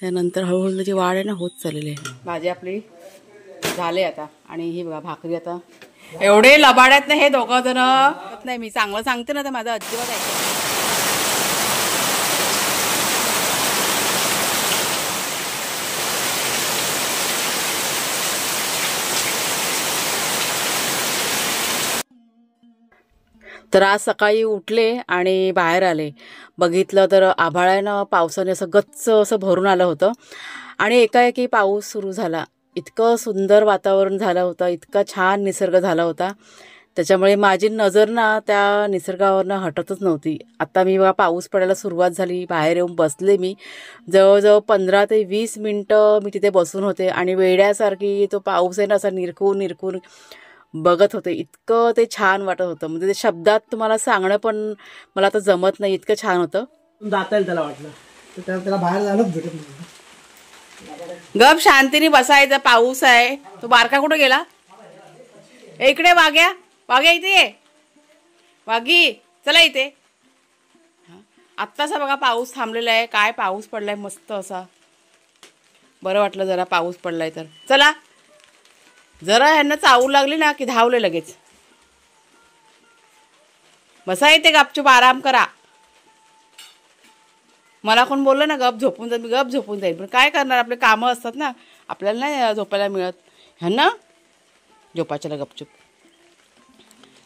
त्यानंतर हळूहळू त्याची वाढ आहे ना होत चाललेली आहे. भाजी आपली झाले आता. आणि ही बघा भाकरी आता एवढे लबाड्यात ना हे दोघं जण नाही. मी चांगलं सांगते ना तर माझं अजिबात ऐकत. तर आज सकाळी उठले आणि बाहेर आले, बघितलं तर आभाळानं पावसाने असं गच्च असं भरून आलं होतं आणि एकाएकी पाऊस सुरू झाला. इतकं सुंदर वातावरण झालं होतं, इतका छान निसर्ग झाला होता. त्याच्यामुळे माझी नजर ना त्या निसर्गावरनं हटतच नव्हती. आता मी बघा पाऊस पडायला सुरुवात झाली, बाहेर येऊन बसले. मी जवळजवळ 15 ते 20 मिनटं मी तिथे बसून होते आणि वेड्यासारखी तो पाऊस आहे ना असा निरखून निरखून बघत होते. इतकं ते छान वाटत होतं, म्हणजे ते शब्दात तुम्हाला सांगणं पण मला आता जमत नाही, इतकं छान होतं. जाता येईल त्याला वाटलं तर त्याला बाहेर जायलाच भेटत नाही. गप शांतीने बसायचं, पाऊस आहे. तो बारका कुठं गेला? इकडे वाग्या, वाग्या इथे ये. वागी चला इथे. आत्तासा बघा पाऊस थांबलेला आहे. काय पाऊस पडलाय मस्त असा. बरं वाटलं जरा पाऊस पडलाय तर. चला जरा ह्यांना चावू लागली ना की धावले लगेच. बसा येते गपचूप आराम करा. मला कोण बोललं ना गप झोपून जाईल, मी गप झोपून जाईल. पण काय करणार, आपले कामं असतात ना, आपल्याला नाही झोपायला मिळत. ह्यांना झोपायला गपचूप.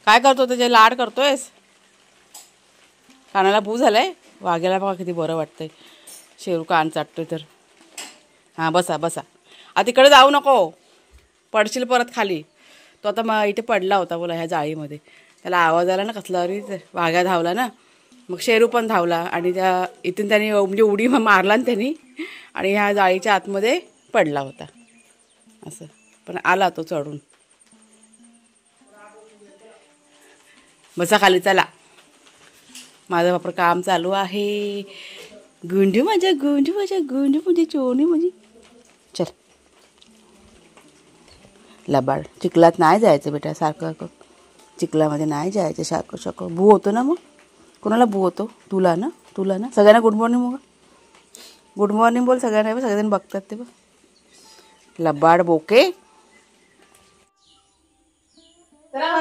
काय करतो त्याचे लाड करतोयस? कानाला भू झालाय. वाघ्याला बघा किती बरं वाटतंय. शेरू कान चाटतोय तर. हां बसा बसा. आता तिकडे जाऊ नको, पडशील परत खाली. तो आता इथे पडला होता बोला ह्या जाळीमध्ये. त्याला आवाज आला ना कसला, अरे वाघ्या धावला ना. मग शेरू पण धावला आणि त्या इथून त्यांनी म्हणजे उडी मारला ना त्यांनी आणि ह्या जाळीच्या आतमध्ये पडला होता असं. पण आला तो चढून. बसा खाली चला. माझं वापर काम चालू आहे. गुंडू माझ्या गुंडू माझ्या गुंडू म्हणजे चोनी म्हणजे. चल लबाड. चिखलात नाही जायचं बेटा सारखं. चिखलामध्ये नाही जायचं सारखं. भू होतो ना मग. कोणाला भू होतो? तुला ना. सगळ्यांना गुड मॉर्निंग. मग गुड मॉर्निंग बोल सगळ्यांना. सगळेजण बघतात ते बघ. लबाड बोके. चला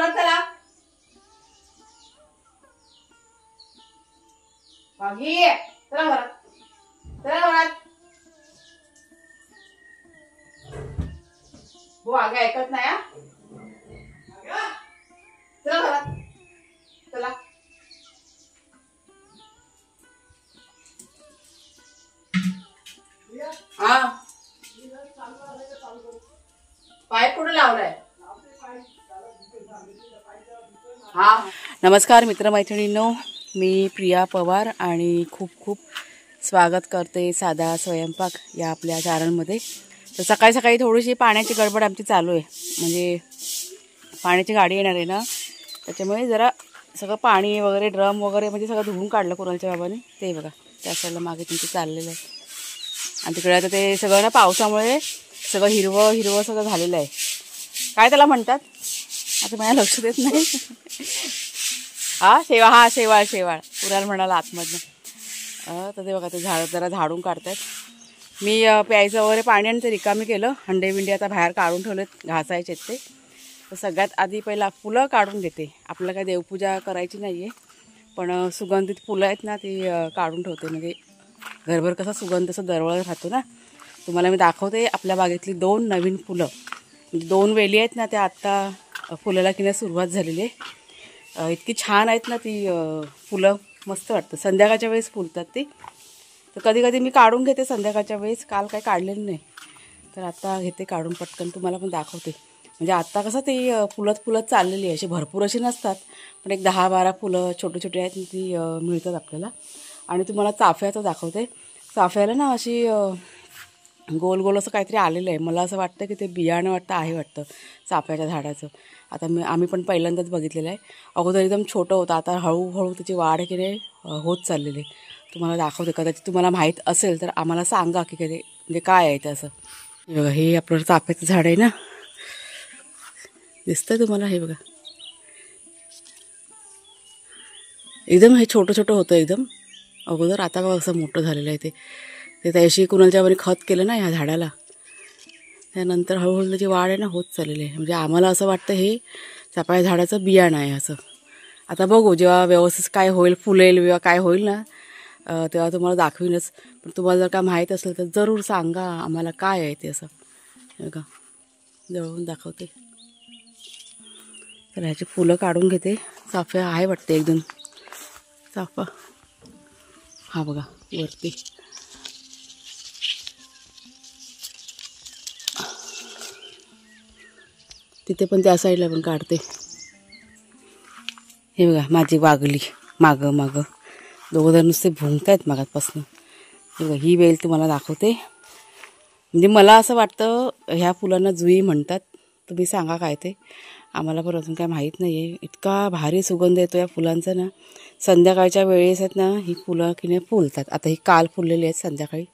ऐकत नाही. चला हा पाईप कुठे लावलाय? हा. नमस्कार मित्रमैत्रिणींनो, मी प्रिया पवार आणि खूप खूप स्वागत करते साधा स्वयंपाक या आपल्या चॅनलमध्ये. तर सकाळी सकाळी थोडीशी पाण्याची गडबड आमची चालू आहे. म्हणजे पाण्याची गाडी येणार आहे ना, त्याच्यामुळे जरा सगळं पाणी वगैरे ड्रम वगैरे म्हणजे सगळं धुवून काढलं कुणालच्या बाबाने. ते बघा त्या साईडला मागे तुमचं चाललेलं आहे. आणि तिकडे आता ते सगळं ना पावसामुळे सगळं हिरवं सगळं झालेलं आहे. काय त्याला म्हणतात आता माझ्या लक्ष देत नाही. शेवाळ पुराल म्हणाला आतमधनं. तर ते बघा ते जरा झाडून काढतात. मी प्यायचं वगैरे पाणी आणि ते रिकामी केलं. हंडे बिंडे आता बाहेर काढून ठेवलेत, घासायचे ते. तर सगळ्यात आधी पहिला फुलं काढून घेते. आपल्याला काय देवपूजा करायची नाही आहे, पण सुगंधित फुलं आहेत ना ती काढून ठेवते. म्हणजे घरभर कसा सुगंध असं दरवळत राहतो ना. तुम्हाला मी दाखवते आपल्या बागेतली 2 नवीन फुलं. म्हणजे 2 वेली आहेत ना त्या आत्ता फुलाला किंवा सुरुवात झालेली आहे. इतकी छान आहेत ना ती फुलं, मस्त वाटतं. संध्याकाळच्या वेळेस फुलतात ती. तर कधी कधी मी काढून घेते संध्याकाळच्या वेळेस. काल काय काढलेलं नाही, तर आता घेते काढून पटकन, तुम्हाला पण दाखवते. म्हणजे आत्ता कसं ती फुलत चाललेली आहे. अशी भरपूर अशी नसतात, पण एक 10-12 फुलं छोटी छोटी आहेत ती मिळतात आपल्याला. आणि तुम्हाला चाफ्याचं दाखवते. चाफ्याला ना अशी गोल गोल असं काहीतरी आलेलं आहे. मला असं वाटतं की ते बियाणं वाटतं चाफ्याच्या झाडाचं. आता आम्ही पण पहिल्यांदाच बघितलेलं आहे. अगोदर एकदम छोटं होतं, आता हळूहळू त्याची वाढ की नाही होत चाललेली आहे. तुम्हाला दाखवते. कदाचित तुम्हाला माहीत असेल तर आम्हाला सांगा की कधी म्हणजे काय आहे ते असं. हे बघा, हे आपलं चाफ्याचं झाड आहे ना, दिसतंय तुम्हाला? हे बघा एकदम हे छोटं होतं एकदम अगोदर. आता बघा असं मोठं झालेलं आहे ते. ते त्याशी कुणाच्या वरी खत केलं ना ह्या झाडाला, त्यानंतर हळूहळू त्याची वाढ आहे ना होत चाललेली आहे. म्हणजे आम्हाला असं वाटतं हे चापाया झाडाचं बियाणं आहे असं. आता बघू जेव्हा व्यवस्थित काय होईल, फुलेल किंवा काय होईल ना तेव्हा तुम्हाला दाखवीनच. पण तुम्हाला जर का माहीत असेल तर जरूर सांगा आम्हाला काय आहे ते असं. बघा जवळून दाखवते. तर ह्याची फुलं काढून घेते. चाफ्या आहे वाटते 1-2 चाफा. हा बघा वरती. तिथे पण त्या साईडला पण काढते. हे बघा माझी वागली मागं दोघं जण नुसते भुंकत आहेत मागातपासून. हे बघा ही वेल तुम्हाला दाखवते. म्हणजे मला असं वाटतं ह्या फुलांना जुई म्हणतात. तुम्ही सांगा काय ते, आम्हाला पण अजून काय माहीत नाही आहे. इतका भारी सुगंध येतो या फुलांचा ना. संध्याकाळच्या वेळेस आहेत ना ही फुलं की नाही फुलतात. आता ही काल फुललेली आहेत संध्याकाळी,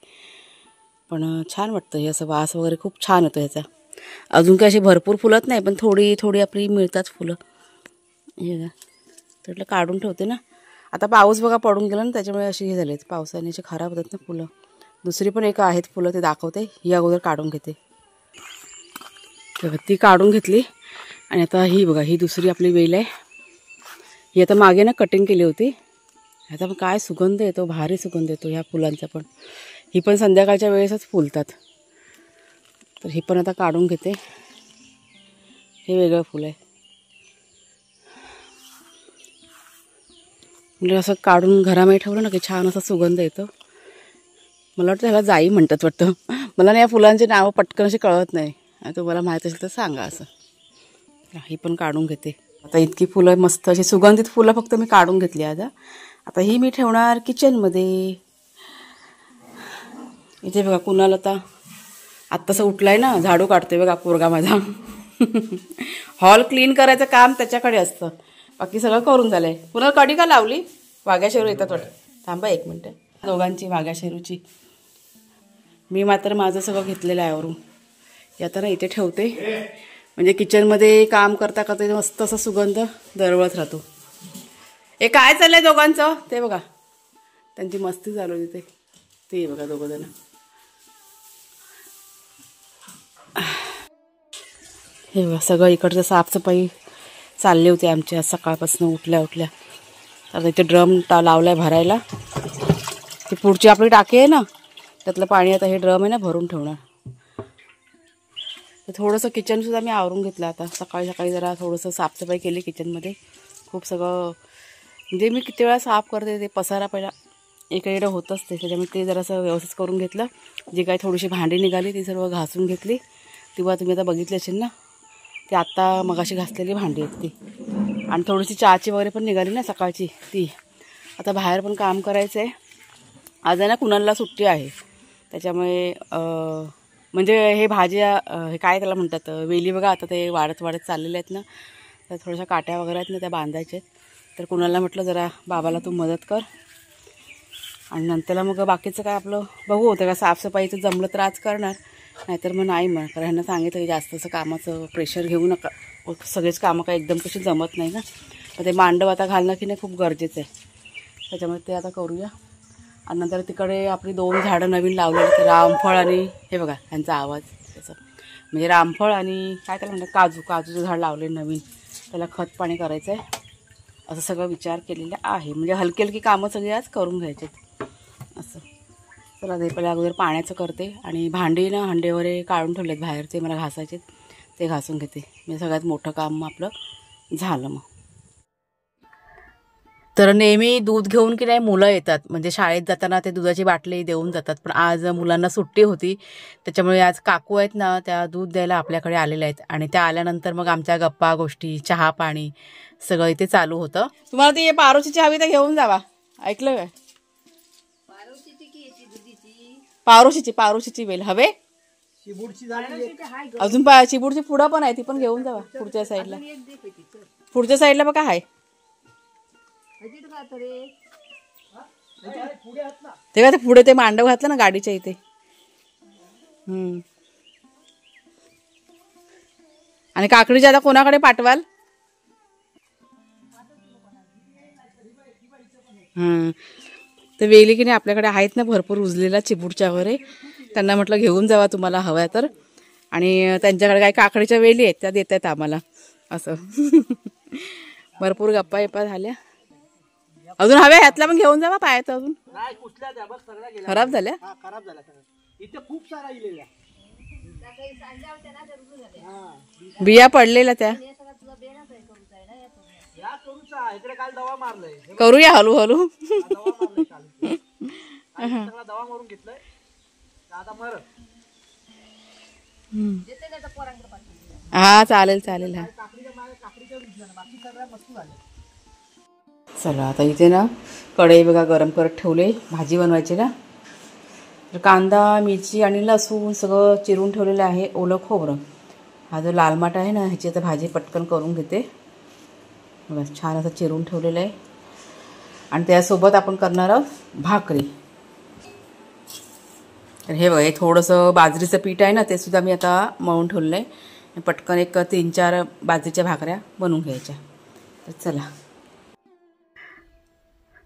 पण छान वाटतं हे असं. वास वगैरे खूप छान येतो ह्याचा. अजून काय अशी भरपूर फुलत नाही पण थोडी थोडी आपली मिळतात फुलं. हे ना म्हटलं काढून ठेवते ना. आता पाऊस बघा पडून गेला ना त्याच्यामुळे अशी हे झालेत, पावसाने अशी खराब होतात ना फुलं. दुसरी पण एक आहेत फुलं ते दाखवते. ही अगोदर काढून घेते. ती काढून घेतली. आणि आता ही बघा ही दुसरी आपली वेल आहे. ही आता मागे ना कटिंग केली होती. ह्याचा पण काय सुगंध येतो, भारी सुगंध येतो ह्या फुलांचा पण. ही पण संध्याकाळच्या वेळेसच फुलतात. तर ही पण आता काढून घेते. हे वेगळं फुल आहे. म्हणजे असं काढून घरामध्ये ठेवलं ना की छान असा सुगंध येतो. मला वाटतं ह्याला जाई म्हणतात वाटतं. मला नाही या फुलांची नावं पटकन अशी कळत नाही. तुम्हाला माहीत असेल तर सांगा असं. ही पण काढून घेते. आता इतकी फुलं मस्त अशी सुगंधित फुलं फक्त मी काढून घेतली आज. आता ही मी ठेवणार किचनमध्ये. इथे बघा कुणाल आता आत्तासं उठलाय ना, झाडू काढतोय बघा पोरगा माझा. हॉल क्लीन करायचं काम त्याच्याकडे असतं, बाकी सगळं करून झालंय. पुन्हा कडी का लावली? वाघ्या शेरू येतात वाटतं. थांबा 1 मिनटं. दोघांची वाघ्या शेरूची. मी मात्र माझं सगळं घेतलेलं आहे आवरून. आता ना इथे ठेवते. म्हणजे किचनमध्ये काम करता करता मस्त असा सुगंध दरवळत राहतो. हे काय चाललंय दोघांचं ते बघा. त्यांची मस्ती चालू तिथे. ते बघा दोघं जण. हे बघा सगळं इकडचं साफसफाई चालली होती आमची आज सकाळपासून उठल्या. आता इथे ड्रम लावलाय भरायला. ती पुढची आपली टाकी आहे ना त्यातलं पाणी आता हे ड्रम आहे ना भरून ठेवणार. तर थोडंसं किचनसुद्धा मी आवरून घेतलं. आता सकाळी जरा थोडंसं साफसफाई केली किचनमध्ये. खूप सगळं म्हणजे मी किती वेळा साफ करते ते पसारा पहिला इकडे होत असते, त्याच्यामुळे ते जरासं व्यवस्थित करून घेतलं. जी काही थोडीशी भांडी निघाली ती सर्व घासून घेतली. तेव्हा तुम्ही आता बघितली असेल ना, ती आत्ता मगाशी घासलेली भांडी आहेत ती. आणि थोडीशी चहाची वगैरे पण निघाली ना सकाळची ती. आता बाहेर पण काम करायचं आहे. आज आहे ना कुणाला सुट्टी आहे, त्याच्यामुळे म्हणजे हे भाज्या हे काय त्याला म्हणतात वेली बघा. आता ते वाढत चाललेले आहेत ना, तर थोड्याशा काट्या वगैरे आहेत ना त्या बांधायच्या आहेत. तर कुणाला म्हटलं जरा बाबाला तू मदत कर. आणि नंतरला मग बाकीचं काय आपलं बघू होतं का साफसफाईचं जमलं तर आज करणार, नाहीतर मग नाही. मग कारण ह्यांना सांगितलं की जास्त असं कामाचं प्रेशर घेऊ नका. सगळेच कामं काय एकदम कशी जमत नाही ना. तर ते मांडव आता घालणं की नाही खूप गरजेचं आहे. त्याच्यामुळे ते आता करूया. आणि नंतर तिकडे आपली 2 झाडं नवीन लावलेली, ते रामफळ आणि हे बघा ह्यांचा आवाज त्याचं म्हणजे रामफळ आणि काय त्याला म्हणतात काजूचं झाड लावले नवीन. त्याला खत पाणी करायचं आहे असं सगळं विचार केलेलं आहे. म्हणजे हलकी कामं सगळी आज करून घ्यायचे असं. चला ते पहिल्या अगोदर पाण्याचं करते. आणि भांडी ना हंडे वगैरे काढून ठेवलेत बाहेर, ते मला घासायचे, ते घासून घेते. म्हणजे सगळ्यात मोठं काम आपलं झालं. मग तर नेहमी दूध घेऊन की नाही मुलं येतात, म्हणजे शाळेत जाताना ते दुधाची बाटली देऊन जातात. पण आज मुलांना सुट्टी होती, त्याच्यामुळे आज काकू आहेत ना त्या दूध द्यायला आपल्याकडे आलेल्या आहेत. आणि त्या आल्यानंतर मग आमच्या गप्पा गोष्टी चहा पाणी सगळं इथे चालू होतं. तुम्हाला ती पारोशीची हवी तर घेऊन जावा, ऐकलं काय? पारोशीची वेल हवे. अजून चिबूडची पुढं पण आहे, ती पण घेऊन जावा. पुढच्या साईडला बघा आहे ते काय, ते पुढे ते मांडव घातलं ना गाडीच्या इथे. आणि काकडीची आता कोणाकडे पाठवाल? तर वेली की नाही आपल्याकडे आहेत ना भरपूर उजलेला चिबूडच्या वगैरे, त्यांना म्हटलं घेऊन जावा तुम्हाला हव्या तर, आणि त्यांच्याकडे काही काकडीच्या वेली आहेत त्या देत आहेत आम्हाला असं. भरपूर गप्पा गप्पा झाल्या. अजून हव्या ह्यातला पण घेऊन जावा पायात अजून खराब झाल्या. खराब झाला इथे खूप सारा इलेला बिया पडलेल्या त्या इकडे काल दवा मारलाय करूया हळूहळू. दवा मारून घेतलंय आता मर. हा चालेल चालेल. हा चला आता इथे ना कढई बघा गरम करत ठेवले भाजी बनवायची ना. तर कांदा मिरची आणि लसूण सगळं चिरून ठेवलेलं आहे. ओलं खोबरं, हा जो लाल माठ आहे ना ह्याची आता भाजी पटकन करून घेते. बस छान असं चिरून ठेवलेलं आहे. आणि त्यासोबत आपण करणार आहोत भाकरी. तर हे बघा हे थोडंसं बाजरीचं पीठ आहे ना ते सुद्धा मी आता मळून ठेवलं आहे. पटकन एक 3-4 बाजरीच्या भाकऱ्या बनवून घ्यायच्या. तर चला.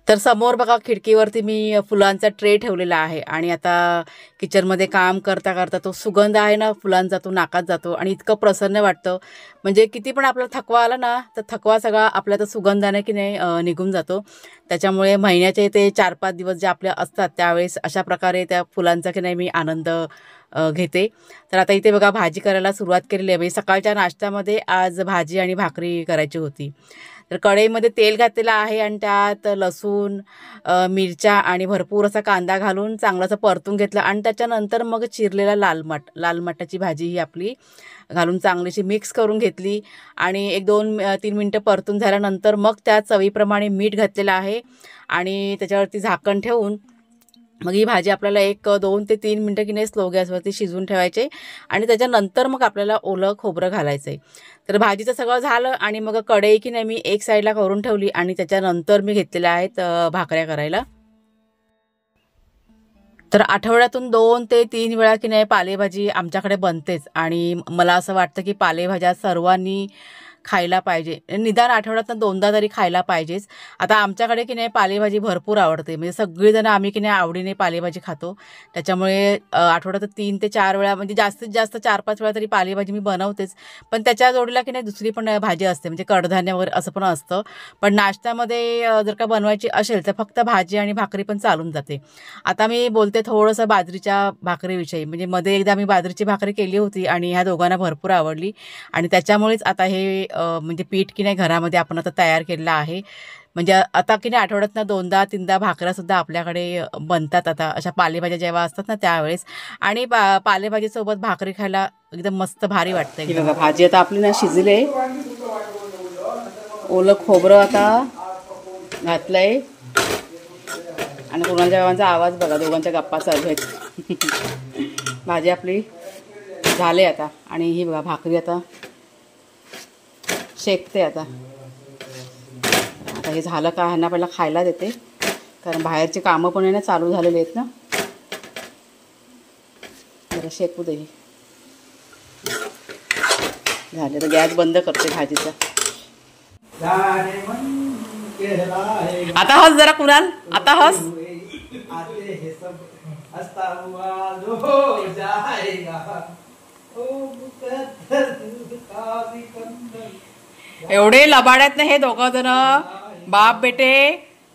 तर समोर बघा खिडकीवरती मी फुलांचा ट्रे ठेवलेला आहे. आणि आता किचनमध्ये काम करता करता तो सुगंध आहे ना फुलांचा तो नाकात जातो आणि इतकं प्रसन्न वाटतं. म्हणजे किती पण आपल्याला थकवा आला ना तर थकवा सगळा आपल्या तर सुगंधाने की नाही निघून जातो. त्याच्यामुळे महिन्याचे ते 4-5 दिवस जे आपले असतात त्यावेळेस अशा प्रकारे त्या फुलांचा की नाही मी आनंद घेते. तर आता इथे बघा भाजी करायला सुरुवात केलेली आहे. म्हणजे सकाळच्या नाश्त्यामध्ये आज भाजी आणि भाकरी करायची होती. तर कढईमध्ये तेल घातलेलं आहे आणि त्यात लसूण मिरच्या आणि भरपूर असा कांदा घालून चांगलं असं परतून घेतलं. आणि त्याच्यानंतर मग चिरलेला लाल माठाची भाजी ही आपली घालून चांगलीशी मिक्स करून घेतली. आणि 1-2-3 मिनटं परतून झाल्यानंतर मग त्यात चवीप्रमाणे मीठ घातलेलं आहे. आणि त्याच्यावरती झाकण ठेवून मग ही भाजी आपल्याला 1-2 ते 3 मिनटं की नाही स्लो गॅसवरती शिजवून ठेवायचे. आणि त्याच्यानंतर मग आपल्याला ओलं खोबरं घालायचं आहे. तर भाजीचं सगळं झालं आणि मग कढई की नाही मी एक साईडला करून ठेवली. आणि त्याच्यानंतर मी घेतलेल्या आहेत भाकऱ्या करायला. तर आठवड्यातून 2 ते 3 वेळा की नाही पालेभाजी आमच्याकडे बनतेच. आणि मला असं वाटतं की पालेभाज्या सर्वांनी खायला पाहिजे. निदान आठवड्यातून 2दा तरी खायला पाहिजेच. आता आमच्याकडे की नाही पालेभाजी भरपूर आवडते. म्हणजे सगळेजण आम्ही की नाही आवडीने पालेभाजी खातो. त्याच्यामुळे आठवड्यातून 3 ते 4 वेळा म्हणजे जास्तीत जास्त 4-5 वेळा तरी पालेभाजी मी बनवतेच. पण त्याच्या जोडीला की नाही दुसरी पण भाजी असते म्हणजे कडधान्य वगैरे असं पण असतं. पण नाश्त्यामध्ये जर का बनवायची असेल तर फक्त भाजी आणि भाकरी पण चालून जाते. आता मी बोलते थोडंसं बाजरीच्या भाकरीविषयी. म्हणजे मध्ये एकदा मी बाजरीची भाकरी केली होती आणि ह्या दोघांना भरपूर आवडली. आणि त्याच्यामुळेच आता हे म्हणजे पीठ की नाही घरामध्ये आपण आता तयार केलेलं आहे. म्हणजे आता की नाही आठवड्यातनं 2दा-3दा भाकऱ्यासुद्धा आपल्याकडे बनतात आता अशा पालेभाज्या जेव्हा असतात ना त्यावेळेस. आणि पालेभाजीसोबत भाकरी खायला एकदम मस्त भारी वाटतं. बघा भाजी आता आपली ना शिजले. ओलं खोबरं आता घातलंय. आणि कोणाच्या गावांचा आवाज बघा दोघांच्या गप्पा चालू आहेत. भाजी आपली झाले आता. आणि ही बघा भाकरी आता शेकते. आता हे झालं का ह्यांना पहिला खायला देते कारण बाहेरचे कामं पण आहे ना चालू झालेले आहेत ना. जरा शेकू दे. झाले तर गॅस बंद करते भाजीचा. आता हस जरा कुणाल. आता हस. एवढे लबाड्यात ना हे दोघं जण बाप बेटे.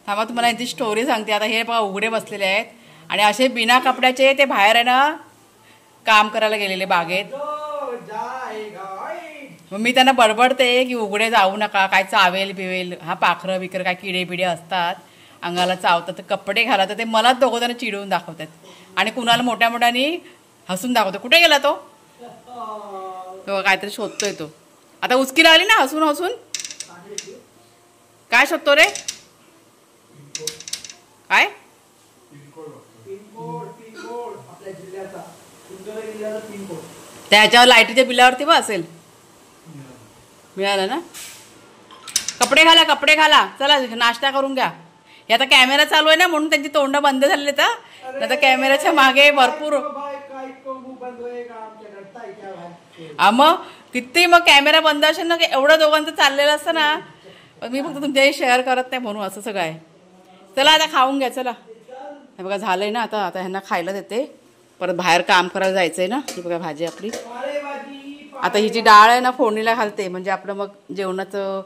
थांबा तुम्हाला यांची स्टोरी सांगते. आता हे बघा उघडे बसलेले आहेत आणि असे बिना कपड्याचे ते बाहेर आहे ना काम करायला गेलेले बागेत. मग मी त्यांना बडबडते की उघडे जाऊ नका काय चावेल बिवेल. हा पाखरं बिकर काय किडे बिडे असतात अंगाला चावतात तर कपडे घाला. तर ते मलाच दोघं जण चिडवून दाखवतात. आणि कुणाला मोठ्या मोठ्यानी हसून दाखवतो. कुठे गेला तो काहीतरी शोधतोय तो. आता उचकी लागली ना हसून हसून. काय शोधतो रे. काय त्याच्यावर लाईटीच्या बिलावरती पण असेल. मिळालं ना. कपडे घाला कपडे घाला. चला नाश्ता करून घ्या. हे आता कॅमेरा चालू आहे ना म्हणून त्यांची तोंड बंद झालेली. तर आता कॅमेऱ्याच्या मागे भरपूर मग किती मग कॅमेरा बंद असेल ना एवढं दोघांचं चाललेलं असतं ना. मी फक्त तुमच्याशी शेअर करत नाही म्हणून असं सगळं आहे. चला आता खाऊन घ्या. चला हे बघा झालंय ना. आता आता ह्यांना खायला देते. परत बाहेर काम करायला जायचंय ना. ही बघा भाजी आपली. आता ही जी डाळ आहे ना फोडणीला घालते, म्हणजे आपलं मग जेवणाचं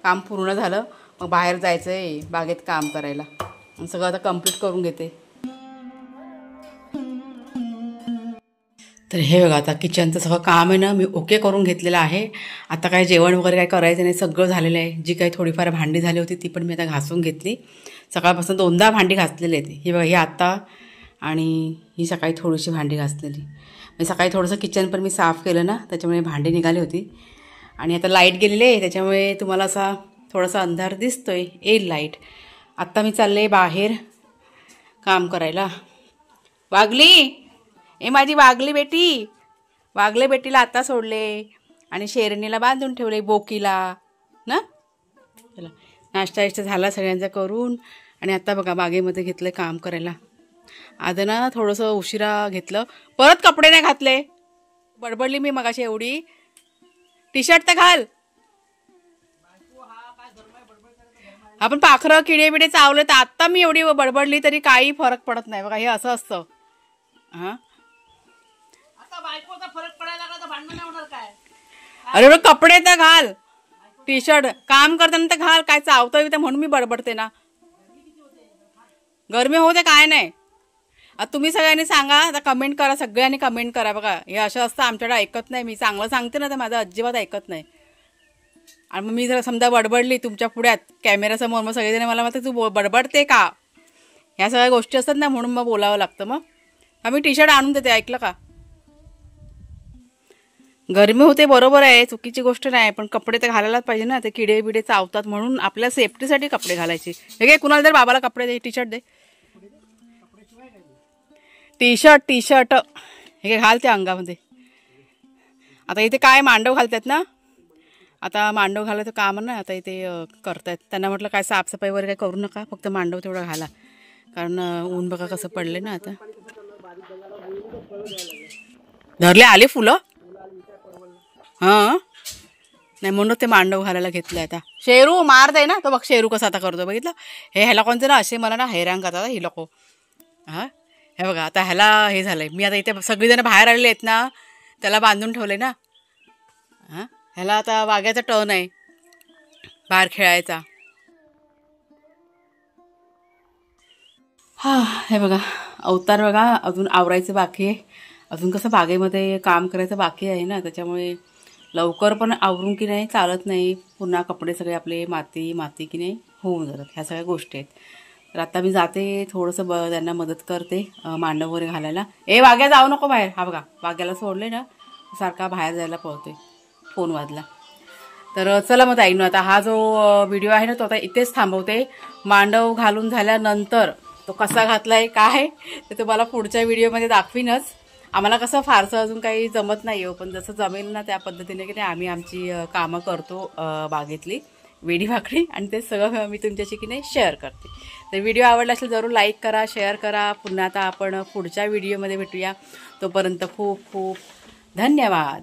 काम पूर्ण झालं. मग बाहेर जायचंय बागेत काम करायला. सगळं आता कंप्लीट करून घेते. तर हे बघा आता किचनचं सगळं काम आहे ना मी ओके करून घेतलेलं आहे. आता काय जेवण वगैरे काय करायचं नाही, सगळं झालेलं आहे. जी काही थोडीफार भांडी झाली होती ती पण मी आता घासून घेतली. सकाळपासून 2दा भांडी घासलेली आहेत. ही बघा ही आत्ता आणि ही सकाळी थोडीशी भांडी घासलेली. मी सकाळी थोडंसं किचन पण मी साफ केलं ना, त्याच्यामुळे भांडी निघाली होती. आणि आता लाईट गेलेली आहे, त्याच्यामुळे तुम्हाला असा थोडासा अंधार दिसतोय. येईल लाईट. आत्ता मी चालले बाहेर काम करायला. वागली ए माझी वागली बेटी. वागले बेटीला आता सोडले आणि शेरणीला बांधून ठेवले बोकीला ना. चला नाश्ता झाला सगळ्यांचा करून. आणि आता बघा बागेमध्ये घेतलं काम करायला. आता ना थोडंसं उशिरा घेतलं. परत कपडे नाही घातले. बडबडली मी मगाशी एवढी. टी शर्ट तर घाल. आपण पाखरं किडे बिडे चावले तर आत्ता मी एवढी बडबडली तरी काही फरक पडत नाही. बघा हे असं असतं. हां अरे कपडे तर घाल. टी शर्ट काम करताना तर घाल. काय चावतं तर म्हणून मी बडबडते ना. गरमी होते काय नाही. आता तुम्ही सगळ्यांनी सांगा. आता कमेंट करा. सगळ्यांनी कमेंट करा. बघा हे असं असतं आमच्याकडे ऐकत नाही. मी चांगलं सांगते ना तर माझं अजिबात ऐकत नाही. आणि मग मी जर समजा बडबडली तुमच्या पुढ्यात कॅमेऱ्यासमोर मग सगळेजण मला म्हणतात तू बडबडते का. ह्या सगळ्या गोष्टी असतात ना म्हणून मग बोलावं लागतं. मग आम्ही टी शर्ट आणून देते. ऐकलं का. गरमी होते बरोबर आहे, चुकीची गोष्ट नाही. पण कपडे तर घालायलाच पाहिजे ना. ते किडे बिडे चावतात म्हणून आपल्या सेफ्टीसाठी कपडे घालायचे. हे काय कुणाला दे बाबाला कपडे दे. टी शर्ट दे. टी शर्ट हे काय घाल त्या अंगामध्ये. आता इथे काय मांडव घालतात ना. आता मांडव घालायचं काम ना आता इथे करतायत. त्यांना म्हटलं काय साफसफाई वगैरे काय करू नका, फक्त मांडव तेवढं घाला. कारण ऊन बघा कसं पडले ना. आता धरले आले फुलं. हां नाही म्हणून ते मांडव घालायला घेतलं. आता शेरू मारत आहे ना तो. बघ शेरू कसं आता करतो बघितलं. हे ह्याला कोणते ना असे मला ना हैराण करतात ही लोक. हां हे बघा आता ह्याला हे झालंय. मी आता इथे सगळीजण बाहेर आलेले आहेत ना, त्याला बांधून ठेवले ना. हां ह्याला आता वाघ्याचा टर्न आहे बाहेर खेळायचा. हां हे बघा अवतार बघा अजून आवरायचं बाकी आहे. अजून कसं बागेमध्ये काम करायचं बाकी आहे ना, त्याच्यामुळे लवकर पण आवरून की नाही चालत नाही. पुन्हा कपडे सगळे आपले माती की नाही होऊन जातात. ह्या सगळ्या गोष्टी आहेत. तर आता मी जाते थोडंसं त्यांना मदत करते मांडव वगैरे घालायला. वाघ्या जाऊ नको बाहेर. हा बघा वाघ्याला सोडले ना सारखा बाहेर जायला पळतोय. फोन वाजला. तर चला मग ताईंनो आता हा जो व्हिडिओ आहे ना तो आता इथेच थांबवते. मांडव घालून झाल्यानंतर तो कसा घातलाय काय ते तुम्हाला पुढच्या व्हिडिओमध्ये दाखवीनच. आम्हाला कसं फारसं अजून काही जमत नाही हो, पण जसं जमेल ना त्या पद्धतीने की नाही आम्ही आमची कामं करतो बागेतली वेडी वाकडी. आणि ते सगळं मी तुमच्याशी की नाही शेअर करते. तर व्हिडिओ आवडला असेल जरूर लाईक करा, शेअर करा. पुन्हा आता आपण पुढच्या व्हिडिओमध्ये भेटूया. तोपर्यंत खूप खूप धन्यवाद.